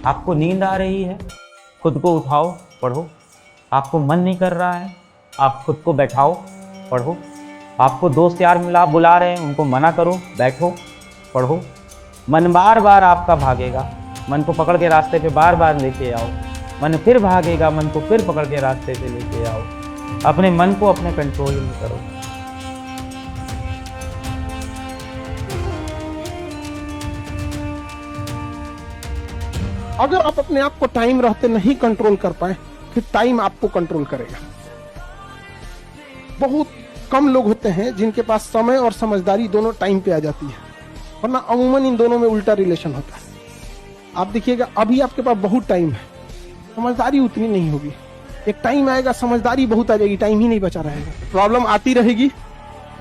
आपको नींद आ रही है, खुद को उठाओ, पढ़ो। आपको मन नहीं कर रहा है, आप खुद को बैठाओ, पढ़ो। आपको दोस्त यार मिला बुला रहे हैं, उनको मना करो, बैठो, पढ़ो। मन बार बार आपका भागेगा, मन को पकड़ के रास्ते पे बार बार लेके आओ। मन फिर भागेगा, मन को फिर पकड़ के रास्ते पे लेके आओ। अपने मन को अपने कंट्रोल में करो। अगर आप अपने आप को टाइम रहते नहीं कंट्रोल कर पाए, फिर टाइम आपको कंट्रोल करेगा। बहुत कम लोग होते हैं जिनके पास समय और समझदारी दोनों टाइम पे आ जाती है, वरना अमूमन इन दोनों में उल्टा रिलेशन होता है। आप देखिएगा, अभी आपके पास बहुत टाइम है, समझदारी उतनी नहीं होगी। एक टाइम आएगा, समझदारी बहुत आ जाएगी, टाइम ही नहीं बचा रहेगा। प्रॉब्लम आती रहेगी,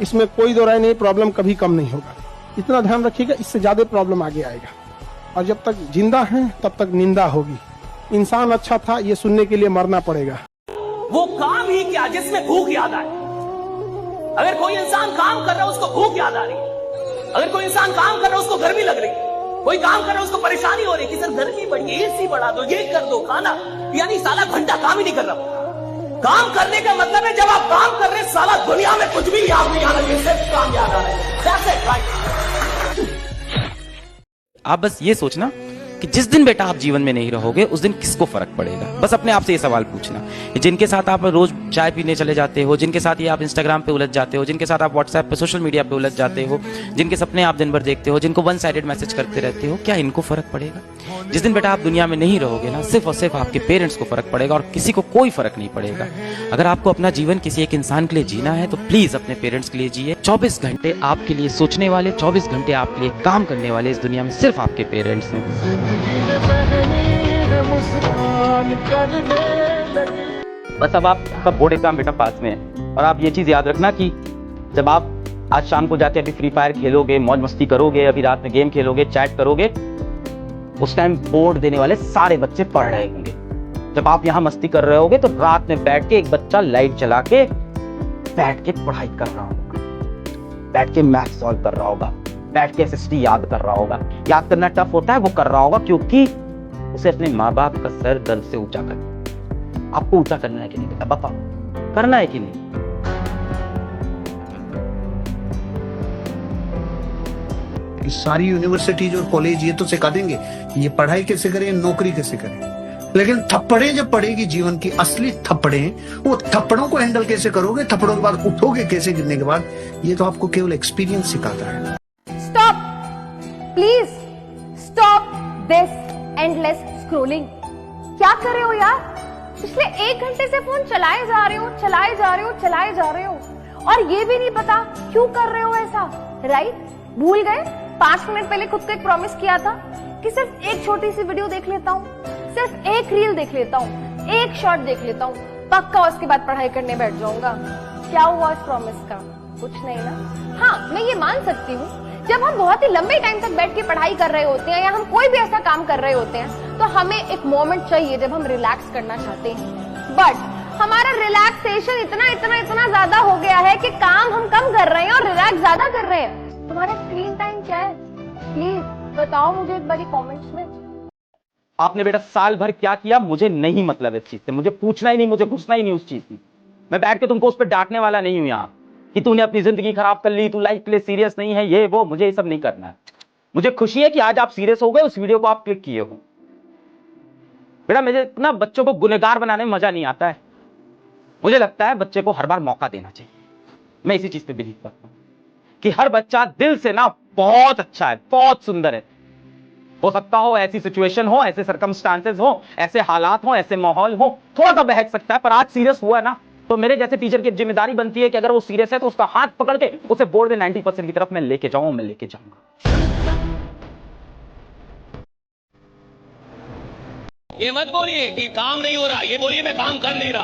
इसमें कोई दो राय नहीं, प्रॉब्लम कभी कम नहीं होगा। इतना ध्यान रखिएगा, इससे ज्यादा प्रॉब्लम आगे आएगा। और जब तक जिंदा हैं तब तक निंदा होगी। इंसान अच्छा था, ये सुनने के लिए मरना पड़ेगा। वो काम ही क्या जिसमें भूख याद आए। अगर कोई इंसान काम कर रहा है उसको भूख याद आ रही है, अगर कोई इंसान काम कर रहा है उसको गर्मी लग रही है, कोई काम कर रहा है उसको परेशानी हो रही है कि सर गर्मी बढ़ी है, एसी बढ़ा दो, ये कर दो, खाना, यानी साला घंटा काम ही नहीं कर रहा। काम करने का मतलब है जब आप काम कर रहे हैं साला दुनिया में कुछ भी याद नहीं आ रहा, सिर्फ काम याद आ रहा है। आप बस ये सोचना कि जिस दिन बेटा आप जीवन में नहीं रहोगे उस दिन किसको फर्क पड़ेगा। बस अपने आप से ये सवाल पूछना। जिनके साथ आप रोज चाय पीने चले जाते हो, जिनके साथ ये आप इंस्टाग्राम पे उलझ जाते हो, जिनके साथ आप व्हाट्सएप पे सोशल मीडिया पे उलझ जाते हो, जिनके सपने आप दिन भर देखते हो, जिनको वन साइडेड मैसेज करते रहते हो, क्या इनको फर्क पड़ेगा? जिस दिन बेटा आप दुनिया में नहीं रहोगे ना, सिर्फ और सिर्फ आपके पेरेंट्स को फर्क पड़ेगा और किसी को कोई फर्क नहीं पड़ेगा। अगर आपको अपना जीवन किसी एक इंसान के लिए जीना है तो प्लीज अपने पेरेंट्स के लिए जिए। 24 घंटे आपके लिए सोचने वाले, 24 घंटे आपके लिए काम करने वाले इस दुनिया में सिर्फ आपके पेरेंट्स हैं। बस अब आपका बोर्ड एग्जाम बेटा पास में है और आप ये चीज याद रखना कि जब आप आज शाम को जाके अभी फ्री फायर खेलोगे, मौज मस्ती करोगे, अभी रात में गेम खेलोगे, चैट करोगे, उस टाइम बोर्ड देने वाले सारे बच्चे पढ़ रहे होंगे। जब आप यहाँ मस्ती कर रहे होगे तो रात में बैठ के एक बच्चा लाइट जला के बैठ के पढ़ाई कर रहा होगा, बैठ के मैथ सॉल्व कर रहा होगा, बैठ के एसएसटी याद कर रहा होगा। याद करना टफ होता है, वो कर रहा होगा क्योंकि उसे अपने माँ बाप का सर गर्व से ऊंचा करना। आपको ऊंचा करना है कि नहीं बेटा, बताओ, करना है कि नहीं? सारी यूनिवर्सिटीज और कॉलेज ये तो सिखा देंगे ये पढ़ाई कैसे करें, नौकरी कैसे करें, लेकिन थप्पड़े जब पड़ेगी जीवन की असली थप्पड़े, वो थप्पड़ों को हैंडल कैसे करोगे, थप्पड़ों के बाद उठोगे कैसे गिरने के बाद, ये तो आपको केवल एक्सपीरियंस सिखाता है। Stop please, stop this endless scrolling. क्या कर रहे हो यार? पिछले 1 घंटे से फोन चलाए जा रहे हो, चलाए जा रहे हो, चलाए जा रहे हो, और ये भी नहीं पता क्यों कर रहे हो ऐसा, राइट? भूल गए 5 मिनट पहले खुद को एक प्रॉमिस किया था कि सिर्फ एक छोटी सी वीडियो देख लेता हूँ, सिर्फ एक रील देख लेता हूँ, एक शॉर्ट देख लेता हूँ, पक्का उसके बाद पढ़ाई करने बैठ जाऊंगा। क्या हुआ इस प्रॉमिस का? कुछ नहीं ना। हाँ, मैं ये मान सकती हूँ जब हम बहुत ही लंबे टाइम तक बैठ के पढ़ाई कर रहे होते हैं या हम कोई भी ऐसा काम कर रहे होते हैं तो हमें एक मोमेंट चाहिए जब हम रिलैक्स करना चाहते हैं। बट हमारा रिलैक्सेशन इतना इतना इतना ज्यादा हो गया है कि काम हम कम कर रहे हैं और रिलैक्स ज्यादा कर रहे हैं। तुम्हारा स्क्रीन टाइम क्या है? प्लीज बताओ मुझे एक बारी कमेंट्स में। आपने बेटा साल भर क्या किया मुझे नहीं मतलब इस चीज से, मुझे पूछना ही नहीं, मुझे घुसना ही नहीं उस चीज में। मैं बैठ के तुमको उस पर डांटने वाला नहीं हूं यहाँ कि तूने अपनी जिंदगी खराब कर ली, तू लाइफ के लिए सीरियस नहीं है, ये वो, मुझे ये सब नहीं करना है। मुझे खुशी है कि आज आप सीरियस हो गए, उस वीडियो को आप क्लिक किए हो। बेटा मुझे ना बच्चों को गुनहगार बनाने में मजा नहीं आता है। मुझे लगता है बच्चे को हर बार मौका देना चाहिए। मैं इसी चीज पे बिलीव करता हूँ कि हर बच्चा दिल से ना बहुत अच्छा है, बहुत सुंदर है। हो सकता हो ऐसी सिचुएशन हो, ऐसे सर्कमस्टांसेस हो, ऐसे हालात हो, ऐसे माहौल हो, थोड़ा सा बहक सकता है, पर आज सीरियस हुआ है ना तो मेरे जैसे टीचर की जिम्मेदारी बनती है कि अगर वो सीरियस है तो उसका हाथ पकड़ के उसे बोर्ड में 90% की तरफ मैं लेके जाऊंगा, मैं लेके जाऊंगा। ये मत बोलिए कि काम नहीं हो रहा, ये बोलिए मैं काम कर नहीं रहा।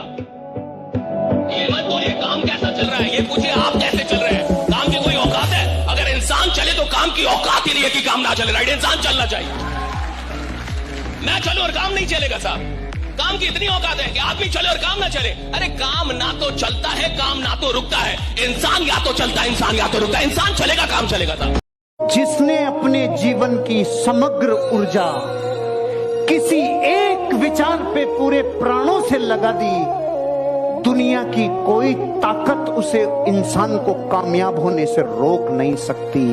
ये मत बोलिए काम कैसा चल रहा है, ये पूछिए आप कैसे चल रहे हैं। काम की कोई औकात है? अगर इंसान चले तो काम की औकात ही नहीं है कि काम ना चले, राइट? इंसान चलना चाहिए। मैं चलूं और काम नहीं चलेगा साहब? काम की इतनी औकात है कि आदमी चले और काम ना चले? अरे काम ना तो चलता है, काम ना तो रुकता है। इंसान या तो चलता है, इंसान या तो रुकता है। इंसान चलेगा, काम चलेगा साहब। जिसने अपने जीवन की समग्र ऊर्जा किसी एक विचार पे पूरे प्राणों से लगा दी, दुनिया की कोई ताकत उसे इंसान को कामयाब होने से रोक नहीं सकती।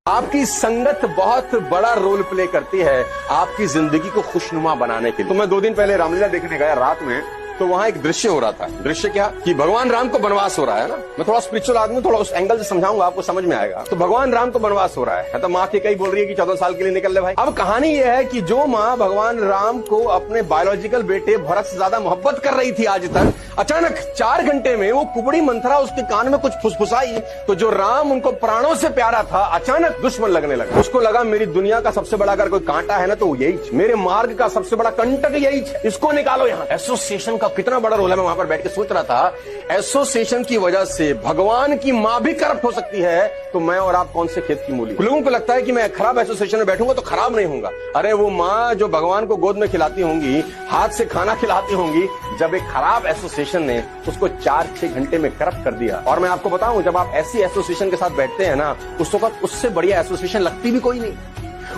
आपकी संगत बहुत बड़ा रोल प्ले करती है आपकी जिंदगी को खुशनुमा बनाने के लिए। तो मैं 2 दिन पहले रामलीला देखने गया रात में, तो वहां एक दृश्य हो रहा था। दृश्य क्या कि भगवान राम को वनवास हो रहा है ना। मैं थोड़ा स्पिरिचुअल आदमी, थोड़ा उस एंगल से समझाऊंगा, आपको समझ में आएगा। तो भगवान राम को वनवास हो रहा है तो माँ कैकेयी बोल रही है कि 14 साल के लिए निकल ले भाई। अब कहानी यह है कि जो माँ भगवान राम को अपने बायोलॉजिकल बेटे भरत से ज्यादा मोहब्बत कर रही थी आज तक, अचानक 4 घंटे में वो कुबड़ी मंथरा उसके कान में कुछ फुसफुसाई, तो जो राम उनको प्राणों से प्यारा था अचानक दुश्मन लगने लगा। उसको लगा मेरी दुनिया का सबसे बड़ा अगर कोई कांटा है ना तो यही, मेरे मार्ग का सबसे बड़ा कंटक यही, इसको निकालो यहाँ। एसोसिएशन का कितना बड़ा रोल है, मैं वहां पर बैठ के सोच रहा था। एसोसिएशन की वजह से भगवान की मां भी करप्ट हो सकती है, तो मैं और आप कौन से खेत की मूली। लोगों को लगता है कि मैं खराब एसोसिएशन में बैठूंगा तो खराब नहीं होऊंगा। अरे वो माँ जो भगवान को गोद में खिलाती होंगी, हाथ से खाना खिलाती होंगी, जब एक खराब एसोसिएशन ने उसको 4-6 घंटे में करप्ट कर दिया। और मैं आपको बताऊं, जब आप ऐसी एसोसिएशन के साथ बैठते हैं ना, उस वक्त उससे बढ़िया एसोसिएशन लगती भी कोई नहीं।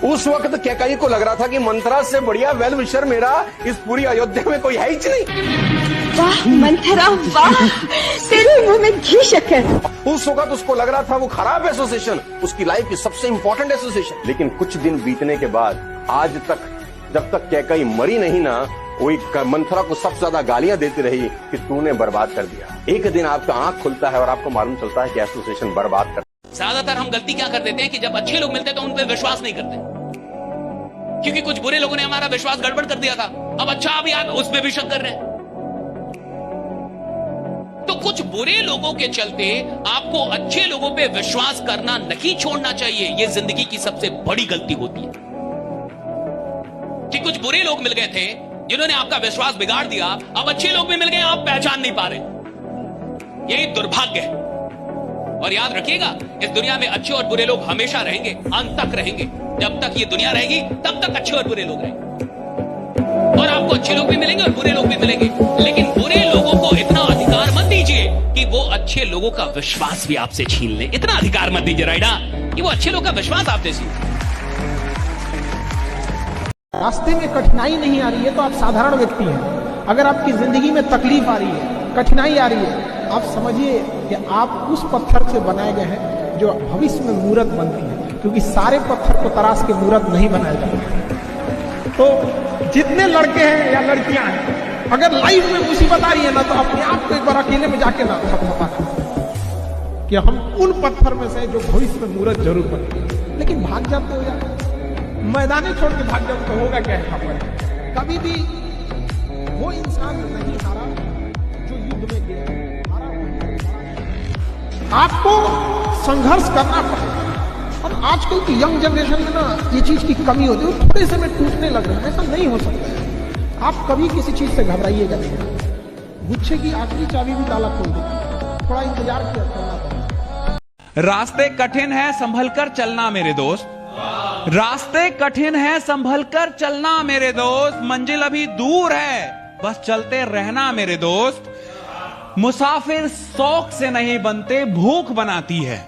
उस वक्त कैकेयी को लग रहा था कि मंथरा से बढ़िया वेल विशर मेरा इस पूरी अयोध्या में कोई है ही नहीं। वाह मंथरा वाह, तेरे मुंह में घी शक्कर। उस वक्त उसको लग रहा था वो खराब एसोसिएशन उसकी लाइफ की सबसे इंपॉर्टेंट एसोसिएशन। लेकिन कुछ दिन बीतने के बाद आज तक, जब तक कैकेयी मरी नहीं ना, वही मंथरा को सबसे ज्यादा गालियां देती रही कि तूने बर्बाद कर दिया। एक दिन आपका आंख खुलता है और आपको मालूम चलता है कि एसोसिएशन बर्बाद कर। ज्यादातर हम गलती क्या कर देते हैं कि जब अच्छे लोग मिलते हैं तो उन पर विश्वास नहीं करते, क्योंकि कुछ बुरे लोगों ने हमारा विश्वास गड़बड़ कर दिया था। अब अच्छा अभी आप उस पर भी शक कर रहे हैं। तो कुछ बुरे लोगों के चलते आपको अच्छे लोगों पे विश्वास करना नहीं छोड़ना चाहिए। यह जिंदगी की सबसे बड़ी गलती होती है कि कुछ बुरे लोग मिल गए थे जिन्होंने आपका विश्वास बिगाड़ दिया। अब अच्छे लोग भी मिल गए, आप पहचान नहीं पा रहे। यही दुर्भाग्य है। और याद रखिएगा, इस दुनिया में अच्छे और बुरे लोग हमेशा रहेंगे, अंत तक रहेंगे। जब तक ये दुनिया रहेगी तब तक अच्छे और बुरे लोग रहेंगे। और आपको अच्छे लोग भी मिलेंगे और बुरे लोग भी मिलेंगे, लेकिन बुरे लोगों को इतना अधिकार मत दीजिए कि वो अच्छे लोगों का विश्वास भी आपसे छीन ले। इतना अधिकार मत दीजिए राइडा कि वो अच्छे लोग का विश्वास आपसे छीन ले। रास्ते में कठिनाई नहीं आ रही है तो आप साधारण व्यक्ति हैं। अगर आपकी जिंदगी में तकलीफ आ रही है, कठिनाई आ रही है, आप समझिए कि आप उस पत्थर से बनाए गए हैं जो भविष्य में मूर्त बनती है, क्योंकि सारे पत्थर को तराश के मूर्त नहीं बनाया जाता। तो जितने लड़के हैं या लड़कियां हैं, अगर लाइफ में मुसीबत आ रही है ना, तो अपने आप को एक बार अकेले में जाके ना खत्म कि हम उन पत्थर में से जो भविष्य में मूर्त जरूर बनेगी। लेकिन भाग जाते हो यार, मैदाने छोड़ के भाग जाओ तो होगा क्या है? कभी भी वो इंसान नहीं हारा जो युद्ध में गया। आपको संघर्ष करना पड़ेगा। और आजकल की यंग जनरेशन में ना ये चीज की कमी होती है, थोड़े से में टूटने लग रहे हैं। ऐसा नहीं हो सकता है। आप कभी किसी चीज से घबराइएगा नहीं। गुच्छे की आखिरी चाबी भी ताला खोल देती। थोड़ा इंतजार किया करना पड़ेगा। रास्ते कठिन है, संभल कर चलना मेरे दोस्त। रास्ते कठिन है, संभल कर चलना मेरे दोस्त। मंजिल अभी दूर है, बस चलते रहना मेरे दोस्त। मुसाफिर शौक से नहीं बनते, भूख बनाती है।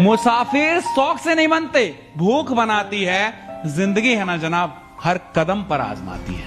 मुसाफिर शौक से नहीं बनते, भूख बनाती है। जिंदगी है ना जनाब, हर कदम पर आजमाती है।